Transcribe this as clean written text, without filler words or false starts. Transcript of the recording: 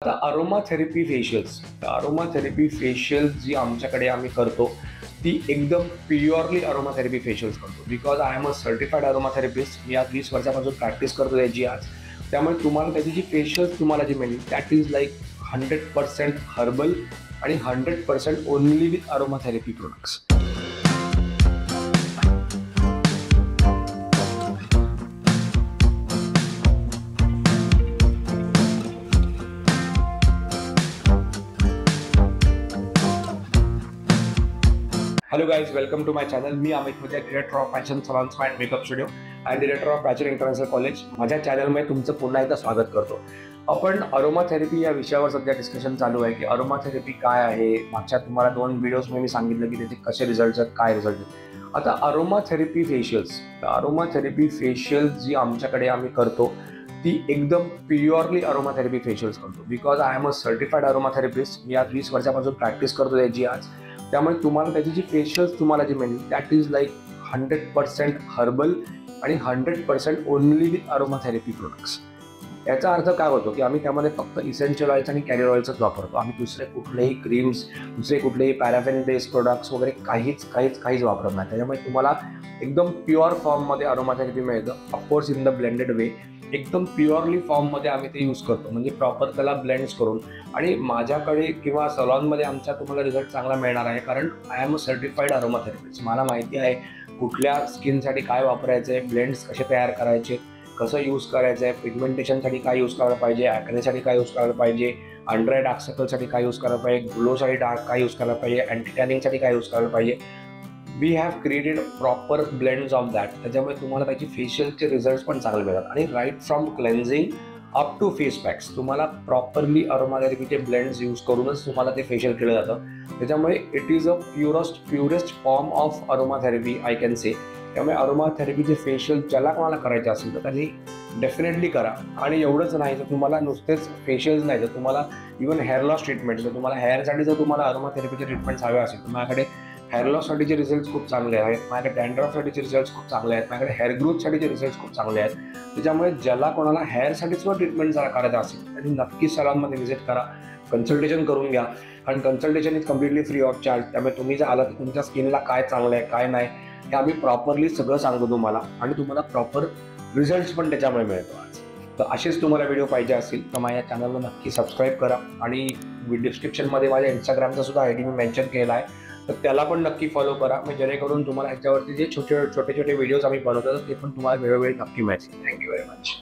आता aroma therapy facials जी आमच्याकडे आम्ही करतो ती एकदम प्युअरली अरोमा थेरपी फेशियल्स करतो. Because I am a certified aroma therapist. मी आज 20 वर्षापासून प्रॅक्टिस करतो त्याची आज. त्यामुळे तुम्हाला त्याची जी फेशियल्स तुम्हाला जी मिळेल दॅट इज लाईक 100% हर्बल आणि 100% only with aroma therapy products. Hello guys, welcome to my channel. मी अमित मध्ये, director of fashion salons and makeup studio and director of fashion international college. माझ्या चॅनलमध्ये तुमचं पुन्हा एकदा स्वागत करतो. आपण अरोमा थेरपी या विषयावर सध्या डिस्कशन चालू आहे की अरोमा थेरपी काय आहे. मागच्या तुम्हाला 2 व्हिडिओजमध्ये मी सांगितलं की त्याचे कसे रिझल्ट आहेत, काय रिझल्ट आहेत. आता अरोमा थेरपी फेशियल्स जी आमच्याकडे आम्ही करतो ती एकदम प्युअरली अरोमा थेरपी फेशियल्स करतो. Because I am a certified aroma therapist. मी आज 20 वर्षापासून प्रॅक्टिस करतो त्याची आज. त्यामुळे तुम्हाला त्याची जी फेशियल्स तुम्हाला जी मिळेल दॅट इज लाईक 100% हर्बल आणि 100% only with aroma therapy products. याचा अर्थ काय होतो की आम्ही त्यामध्ये फक्त इसेन्शियल ऑइल्स आणि कॅरियर ऑइल्सच वापरतो. आम्ही दुसरे कुठलेही क्रीम्स, दुसरे कुठलेही पॅराफिन बेस्ड प्रोडक्ट्स वगैरे काहीच वापरत नाही. त्याच्यामुळे तुम्हाला एकदम प्युअर फॉर्ममध्ये अरोमा थेरपी मिळतं. ऑफकोर्स इन द ब्लेंडेड वे. एकदम प्युअरली फॉर्ममध्ये आम्ही ते यूज करतो, म्हणजे प्रॉपर त्याला ब्लेंड्स करून. आणि माझ्याकडे किंवा सलॉनमध्ये आमच्या तुम्हाला रिझल्ट चांगला मिळणार आहे, कारण I am a certified aroma therapist. मला माहिती आहे कुठल्या स्किनसाठी काय वापरायचं आहे, ब्लेंड्स कसे तयार करायचे, कसं यूज करायचं आहे, पिगमेंटेशनसाठी काय यूज करायला पाहिजे, ॲक्नेसाठी काय यूज करायला पाहिजे, अंडर आय डार्क सर्कलसाठी काय यूज करायला पाहिजे, ग्लोसाठी काय यूज करायला पाहिजे, अँटी टॅनिंगसाठी काय यूज करायला पाहिजे. We have created proper blends of that. त्याच्यामुळे तुम्हाला त्याची फेशियलचे रिझल्ट्स पण चांगले मिळतात. आणि right from cleansing up to face packs तुम्हाला प्रॉपरली अरोमा थेरपीचे ब्लेंड्स यूज करूनच तुम्हाला ते फेशियल केलं जातं. त्याच्यामुळे it is a purest form of aroma therapy I can say. त्यामुळे अरोमा थेरपीचे फेशियल ज्याला कोणाला करायचे असेल तर त्यांनी डेफिनेटली करा. आणि एवढंच नाही तर तुम्हाला नुसतेच फेशियल्स नाही तर तुम्हाला इव्हन हेअर लॉस ट्रीटमेंट, जर तुम्हाला हेअरसाठी जर तुम्हाला अरोमा थेरपीचे ट्रीटमेंट्स हवे असेल तर माझ्याकडे हेअर लॉससाठीचे रिझल्ट्स खूप चांगले आहेत. माझ्याकडे डॅन्ड्रफसाठीचे रिझल्ट्स खूप चांगले आहेत. माझ्याकडे हेअर ग्रोथसाठीचे रिझल्ट्स खूप चांगले आहेत. त्याच्यामुळे ज्याला कोणाला हेअरसाठी सुद्धा ट्रीटमेंट जरा करायचं असेल त्यांनी नक्की सलॉनमध्ये व्हिजिट करा, कन्सल्टेशन करून घ्या. कारण consultation is completely free of charge. त्यामुळे तुम्ही जर आला तर तुमच्या स्किनला काय चांगलं आहे काय नाही हे आम्ही प्रॉपरली सगळं सांगतो तुम्हाला. आणि तुम्हाला प्रॉपर रिझल्ट्स पण त्याच्यामुळे मिळतो आज. तर असेच तुम्हाला व्हिडिओ पाहिजे असतील तर माझ्या चॅनलला नक्की सबस्क्राईब करा. आणि डिस्क्रिप्शनमध्ये माझ्या इंस्टाग्रामचा सुद्धा आय डी मी मेन्शन केला आहे, तर त्याला पण नक्की फॉलो करा. म्हणजे जेणेकरून तुम्हाला ह्याच्यावरती जे छोटे व्हिडिओज आम्ही बनवतो ते पण तुम्हाला वेळोवेळी नक्की मिळतील. Thank you very much.